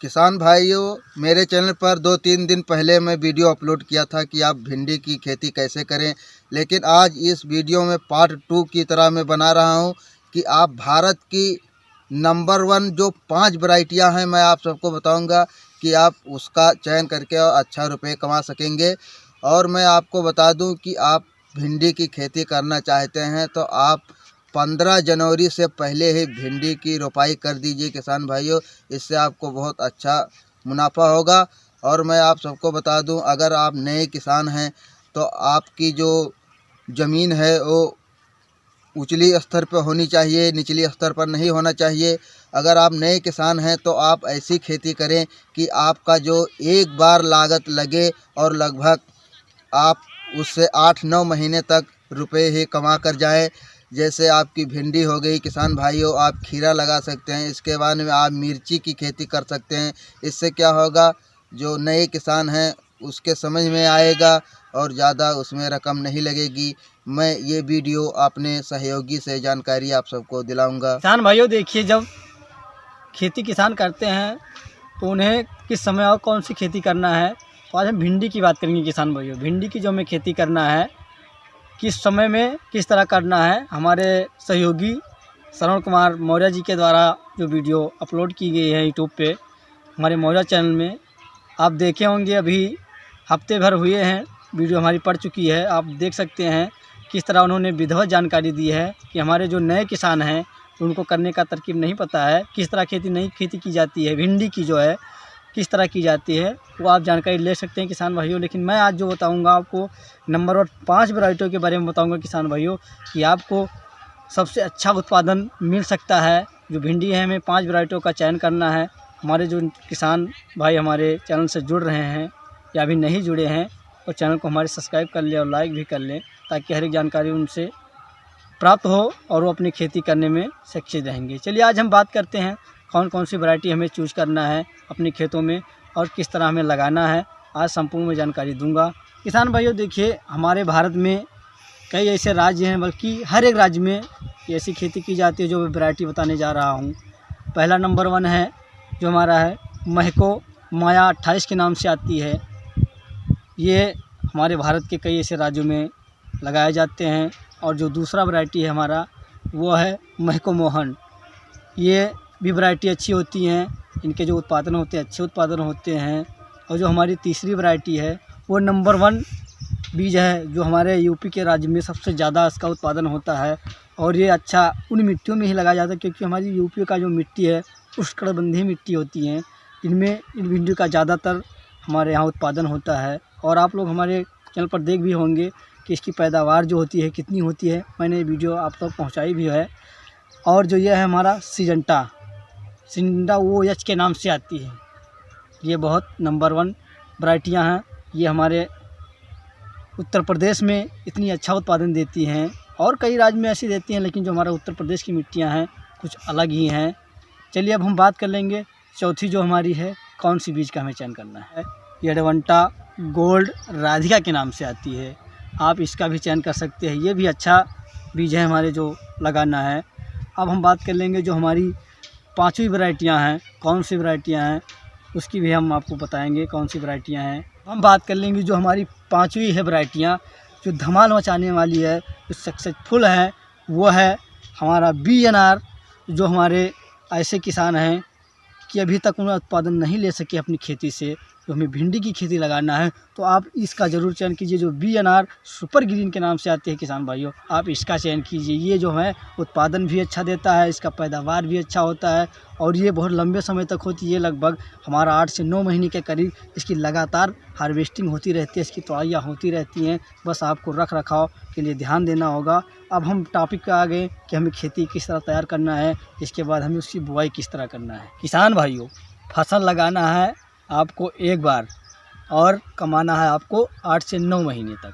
किसान भाइयों, मेरे चैनल पर 2-3 दिन पहले मैं वीडियो अपलोड किया था कि आप भिंडी की खेती कैसे करें, लेकिन आज इस वीडियो में पार्ट 2 की तरह मैं बना रहा हूं कि आप भारत की नंबर 1 जो 5 वैरायटियां हैं, मैं आप सबको बताऊंगा कि आप उसका चयन करके अच्छा रुपये कमा सकेंगे। और मैं आपको बता दूं कि आप भिंडी की खेती करना चाहते हैं तो आप 15 जनवरी से पहले ही भिंडी की रोपाई कर दीजिए किसान भाइयों। इससे आपको बहुत अच्छा मुनाफा होगा। और मैं आप सबको बता दूं, अगर आप नए किसान हैं तो आपकी जो ज़मीन है वो उचली स्तर पर होनी चाहिए, निचली स्तर पर नहीं होना चाहिए। अगर आप नए किसान हैं तो आप ऐसी खेती करें कि आपका जो एक बार लागत लगे और लगभग आप उससे 8-9 महीने तक रुपए ही कमा कर जाएं। जैसे आपकी भिंडी हो गई किसान भाइयों, आप खीरा लगा सकते हैं, इसके बाद में आप मिर्ची की खेती कर सकते हैं। इससे क्या होगा, जो नए किसान हैं उसके समझ में आएगा और ज़्यादा उसमें रकम नहीं लगेगी। मैं ये वीडियो अपने सहयोगी से जानकारी आप सबको दिलाऊंगा। किसान भाइयों देखिए, जब खेती किसान करते हैं तो उन्हें किस समय और कौन सी खेती करना है। तो आज हम भिंडी की बात करेंगे किसान भाइयों। भिंडी की जो हमें खेती करना है, किस समय में किस तरह करना है, हमारे सहयोगी श्रवण कुमार मौर्य जी के द्वारा जो वीडियो अपलोड की गई है यूट्यूब पे हमारे मौर्य चैनल में, आप देखे होंगे। अभी हफ्ते भर हुए हैं, वीडियो हमारी पड़ चुकी है। आप देख सकते हैं किस तरह उन्होंने विधिवत जानकारी दी है कि हमारे जो नए किसान हैं उनको करने का तरकीब नहीं पता है, किस तरह नई खेती की जाती है, भिंडी की जो है किस तरह की जाती है, वो आप जानकारी ले सकते हैं किसान भाइयों। लेकिन मैं आज जो बताऊंगा आपको नंबर 1 5 वैरायटियों के बारे में बताऊंगा किसान भाइयों, कि आपको सबसे अच्छा उत्पादन मिल सकता है। जो भिंडी है, हमें 5 वैरायटियों का चयन करना है। हमारे जो किसान भाई हमारे चैनल से जुड़ रहे हैं या अभी नहीं जुड़े हैं, वो चैनल को हमारे सब्सक्राइब कर लें और लाइक भी कर लें, ताकि हर एक जानकारी उनसे प्राप्त हो और वो अपनी खेती करने में सक्षम रहेंगे। चलिए आज हम बात करते हैं कौन कौन सी वैरायटी हमें चूज़ करना है अपने खेतों में और किस तरह हमें लगाना है। आज संपूर्ण में जानकारी दूंगा। किसान भाइयों देखिए, हमारे भारत में कई ऐसे राज्य हैं, बल्कि हर एक राज्य में ऐसी खेती की जाती है जो मैं वैरायटी बताने जा रहा हूँ। पहला नंबर 1 है जो हमारा है महको माया 28 के नाम से आती है। ये हमारे भारत के कई ऐसे राज्यों में लगाए जाते हैं। और जो दूसरा वैरायटी है हमारा, वो है महको मोहन। ये भी वैरायटी अच्छी होती हैं, इनके जो उत्पादन होते हैं अच्छे उत्पादन होते हैं। और जो हमारी तीसरी वैरायटी है वो नंबर 1 बीज है, जो हमारे यूपी के राज्य में सबसे ज़्यादा इसका उत्पादन होता है। और ये अच्छा उन मिट्टियों में ही लगाया जाता है, क्योंकि हमारी यूपी का जो मिट्टी है उष्णकटिबंधीय मिट्टी होती हैं, इनमें इन भिंडी का ज़्यादातर हमारे यहाँ उत्पादन होता है। और आप लोग हमारे चैनल पर देख भी होंगे कि इसकी पैदावार जो होती है कितनी होती है, मैंने वीडियो आप तक पहुँचाई भी है। और जो ये है हमारा सिजेंटा OH के नाम से आती है, ये बहुत नंबर 1 वैरायटियाँ हैं। ये हमारे उत्तर प्रदेश में इतनी अच्छा उत्पादन देती हैं, और कई राज्य में ऐसी देती हैं, लेकिन जो हमारा उत्तर प्रदेश की मिट्टियाँ हैं कुछ अलग ही हैं। चलिए अब हम बात कर लेंगे चौथी जो हमारी है, कौन सी बीज का हमें चयन करना है। ये एडवांटा गोल्ड राधिका के नाम से आती है, आप इसका भी चयन कर सकते हैं। ये भी अच्छा बीज है हमारे जो लगाना है। अब हम बात कर लेंगे जो हमारी 5वीं वैरायटियाँ हैं, कौन सी वैरायटियाँ हैं उसकी भी हम आपको बताएंगे कौन सी वैरायटियाँ हैं। हम बात कर लेंगे जो हमारी 5वीं है वैरायटियाँ, जो धमाल मचाने वाली है, जो सक्सेसफुल है, वो है हमारा BNR। जो हमारे ऐसे किसान हैं कि अभी तक उन्हें उत्पादन नहीं ले सके अपनी खेती से, तो हमें भिंडी की खेती लगाना है, तो आप इसका ज़रूर चयन कीजिए। जो BNR सुपर ग्रीन के नाम से आती है किसान भाइयों, आप इसका चयन कीजिए। ये जो है उत्पादन भी अच्छा देता है, इसका पैदावार भी अच्छा होता है, और ये बहुत लंबे समय तक होती है। लगभग हमारा 8 से 9 महीने के करीब इसकी लगातार हार्वेस्टिंग होती रहती है, इसकी तोड़ाइयाँ होती रहती हैं। बस आपको रख रखाव के लिए ध्यान देना होगा। अब हम टॉपिक पे आ गए कि हमें खेती किस तरह तैयार करना है, इसके बाद हमें उसकी बुआई किस तरह करना है। किसान भाइयों, फसल लगाना है आपको एक बार और कमाना है आपको 8 से 9 महीने तक,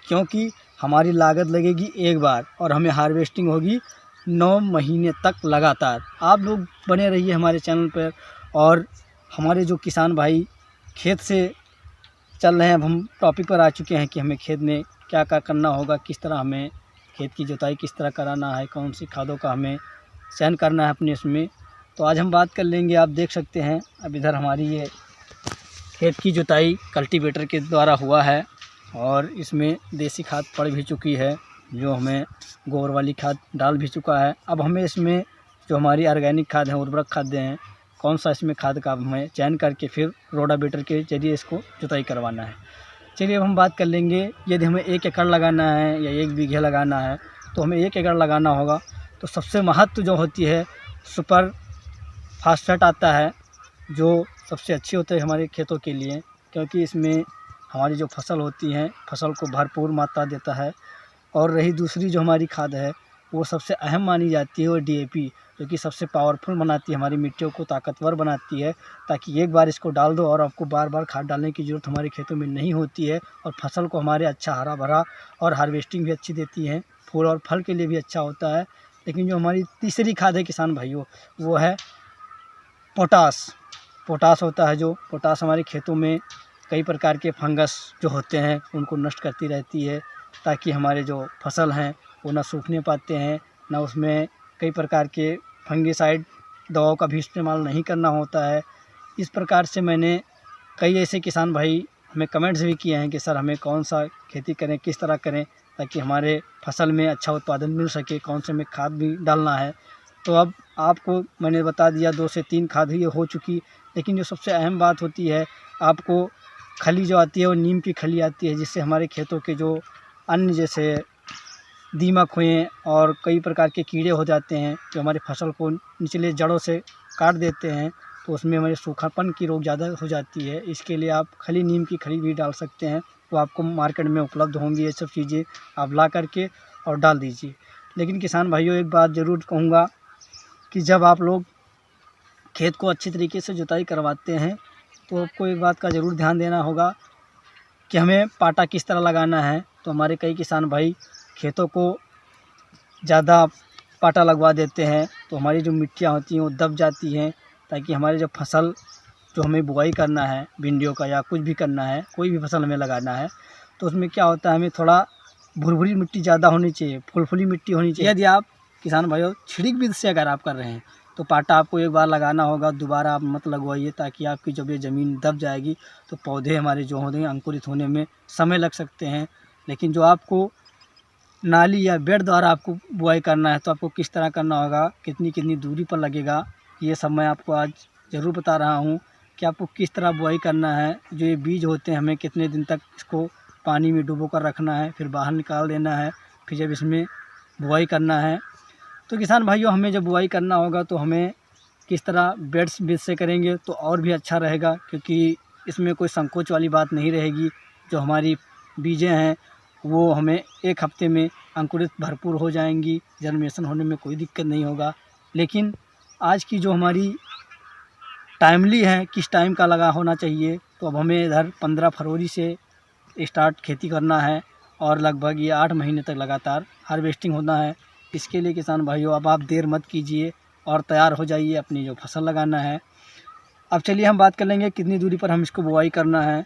क्योंकि हमारी लागत लगेगी एक बार और हमें हार्वेस्टिंग होगी 9 महीने तक लगातार। आप लोग बने रहिए हमारे चैनल पर। और हमारे जो किसान भाई खेत से चल रहे हैं, अब हम टॉपिक पर आ चुके हैं कि हमें खेत में क्या क्या करना होगा, किस तरह हमें खेत की जुताई किस तरह कराना है, कौन सी खादों का हमें चयन करना है अपने इसमें। तो आज हम बात कर लेंगे, आप देख सकते हैं अब इधर हमारी ये खेत की जुताई कल्टीवेटर के द्वारा हुआ है और इसमें देसी खाद पड़ भी चुकी है, जो हमें गोबर वाली खाद डाल भी चुका है। अब हमें इसमें जो हमारी ऑर्गेनिक खाद है, उर्वरक खाद्य हैं, कौन सा इसमें खाद का हमें चयन करके फिर रोटावेटर के जरिए इसको जुताई करवाना है। चलिए अब हम बात कर लेंगे, यदि हमें 1 एकड़ लगाना है या 1 बीघे लगाना है तो हमें 1 एकड़ लगाना होगा तो सबसे महत्व जो होती है सुपर फास्फेट आता है, जो सबसे अच्छी होती है हमारे खेतों के लिए, क्योंकि इसमें हमारी जो फसल होती हैं फसल को भरपूर मात्रा देता है। और रही दूसरी जो हमारी खाद है वो सबसे अहम मानी जाती है, वो DAP, जो कि सबसे पावरफुल बनाती है, हमारी मिट्टियों को ताकतवर बनाती है, ताकि एक बार इसको डाल दो और आपको बार बार खाद डालने की ज़रूरत हमारे खेतों में नहीं होती है और फसल को हमारे अच्छा हरा भरा और हार्वेस्टिंग भी अच्छी देती है, फूल और फल के लिए भी अच्छा होता है। लेकिन जो हमारी तीसरी खाद है किसान भाइयों, वो है पोटास। पोटास होता है, जो पोटास हमारे खेतों में कई प्रकार के फंगस जो होते हैं उनको नष्ट करती रहती है, ताकि हमारे जो फसल हैं वो ना सूखने पाते हैं, ना उसमें कई प्रकार के फंगिसाइड दवाओं का भी इस्तेमाल नहीं करना होता है। इस प्रकार से मैंने कई ऐसे किसान भाई हमें कमेंट्स भी किए हैं कि सर हमें कौन सा खेती करें, किस तरह करें ताकि हमारे फसल में अच्छा उत्पादन मिल सके, कौन से में खाद भी डालना है। तो अब आपको मैंने बता दिया 2 से 3 खाद ही हो चुकी, लेकिन जो सबसे अहम बात होती है, आपको खली जो आती है वो नीम की खली आती है, जिससे हमारे खेतों के जो अन्य जैसे दीमक हुए और कई प्रकार के कीड़े हो जाते हैं जो हमारी फसल को निचले जड़ों से काट देते हैं, तो उसमें हमारे सूखापन की रोग ज़्यादा हो जाती है। इसके लिए आप खली नीम की खली भी डाल सकते हैं, तो आपको मार्केट में उपलब्ध होंगी ये सब चीज़ें, आप ला करके और डाल दीजिए। लेकिन किसान भाइयों एक बात ज़रूर कहूँगा कि जब आप लोग खेत को अच्छी तरीके से जुताई करवाते हैं तो आपको एक बात का ज़रूर ध्यान देना होगा कि हमें पाटा किस तरह लगाना है। तो हमारे कई किसान भाई खेतों को ज़्यादा पाटा लगवा देते हैं, तो हमारी जो मिट्टियाँ होती हैं वो दब जाती हैं, ताकि हमारे जो फसल जो हमें बुआई करना है भिंडियों का या कुछ भी करना है, कोई भी फसल हमें लगाना है, तो उसमें क्या होता है, हमें थोड़ा भुरभुरी मिट्टी ज़्यादा होनी चाहिए, फुलफुली मिट्टी होनी चाहिए। यदि आप किसान भाइयों छिड़क विधि से अगर आप कर रहे हैं तो पाटा आपको एक बार लगाना होगा, दोबारा आप मत लगवाइए, ताकि आपकी जब ये ज़मीन दब जाएगी तो पौधे हमारे जो होंगे अंकुरित होने में समय लग सकते हैं। लेकिन जो आपको नाली या बेड द्वारा आपको बुआई करना है तो आपको किस तरह करना होगा, कितनी कितनी दूरी पर लगेगा, ये सब मैं आपको आज ज़रूर बता रहा हूँ कि आपको किस तरह बुआई करना है। जो ये बीज होते हैं हमें कितने दिन तक इसको पानी में डुबो कर रखना है, फिर बाहर निकाल देना है, फिर जब इसमें बुआई करना है। तो किसान भाइयों हमें जब बुआई करना होगा तो हमें किस तरह बेड्स बीज से करेंगे तो और भी अच्छा रहेगा, क्योंकि इसमें कोई संकोच वाली बात नहीं रहेगी। जो हमारी बीजें हैं वो हमें 1 हफ्ते में अंकुरित भरपूर हो जाएंगी, जर्मिनेशन होने में कोई दिक्कत नहीं होगा। लेकिन आज की जो हमारी टाइमली है, किस टाइम का लगा होना चाहिए, तो अब हमें इधर 15 फरवरी से स्टार्ट खेती करना है और लगभग ये 8 महीने तक लगातार हार्वेस्टिंग होना है। इसके लिए किसान भाइयों अब आप देर मत कीजिए और तैयार हो जाइए अपनी जो फसल लगाना है। अब चलिए हम बात कर लेंगे कितनी दूरी पर हम इसको बुआई करना है।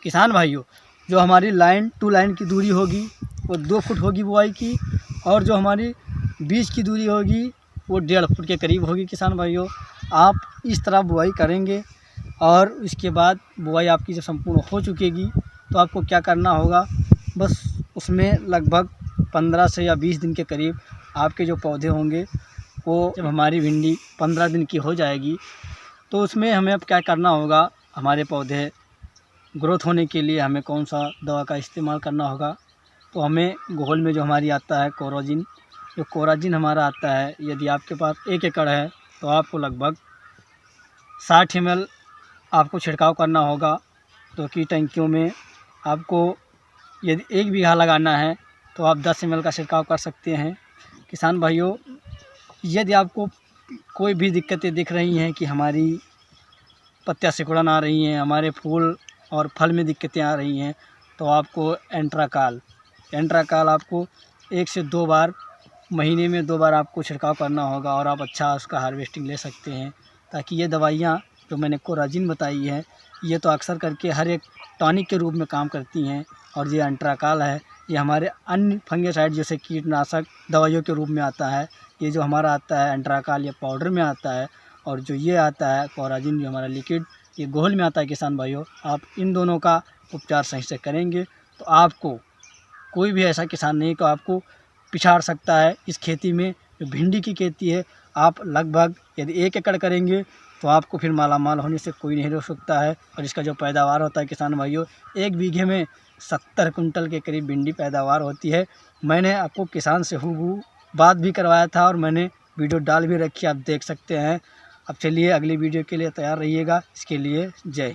किसान भाइयों जो हमारी लाइन टू लाइन की दूरी होगी वो 2 फुट होगी बुआई की, और जो हमारी बीज की दूरी होगी वो 1.5 फुट के करीब होगी। किसान भाइयों आप इस तरह बुआई करेंगे और इसके बाद बुआई आपकी जब संपूर्ण हो चुकेगी तो आपको क्या करना होगा, बस उसमें लगभग 15 से या 20 दिन के करीब आपके जो पौधे होंगे वो, जब हमारी भिंडी 15 दिन की हो जाएगी तो उसमें हमें अब क्या करना होगा, हमारे पौधे ग्रोथ होने के लिए हमें कौन सा दवा का इस्तेमाल करना होगा। तो हमें घोल में जो हमारी आता है कोराजिन, जो कोराजिन हमारा आता है, यदि आपके पास 1 एकड़ है तो आपको लगभग 60 ml आपको छिड़काव करना होगा। तो की टंकियों में आपको यदि 1 बीघा लगाना है तो आप 10 ml का छिड़काव कर सकते हैं। किसान भाइयों यदि आपको कोई भी दिक्कतें दिख रही हैं कि हमारी पत्तियां सिकुड़न आ रही हैं, हमारे फूल और फल में दिक्कतें आ रही हैं, तो आपको एंट्राकाल आपको 1 से 2 बार महीने में 2 बार आपको छिड़काव करना होगा और आप अच्छा उसका हार्वेस्टिंग ले सकते हैं। ताकि ये दवाइयाँ जो मैंने कोराजिन बताई है ये तो अक्सर करके हर एक टॉनिक के रूप में काम करती हैं, और ये एंट्राकाल है ये हमारे अन्य फंगिसाइड जैसे कीटनाशक दवाइयों के रूप में आता है। ये जो हमारा आता है एंट्राकाल ये पाउडर में आता है, और जो ये आता है कोराजिन जो हमारा लिक्विड, ये घोल में आता है किसान भाइयों, आप इन दोनों का उपचार सही से करेंगे तो आपको कोई भी ऐसा किसान नहीं को आपको पिछाड़ सकता है। इस खेती में जो भिंडी की खेती है, आप लगभग यदि 1 एकड़ करेंगे तो आपको फिर मालामाल होने से कोई नहीं रोक सकता है। और इसका जो पैदावार होता है किसान भाइयों, 1 बीघे में 70 कुंटल के करीब भिंडी पैदावार होती है। मैंने आपको किसान से हूबहू बात भी करवाया था और मैंने वीडियो डाल भी रखी, आप देख सकते हैं। अब चलिए अगली वीडियो के लिए तैयार रहिएगा। इसके लिए जय।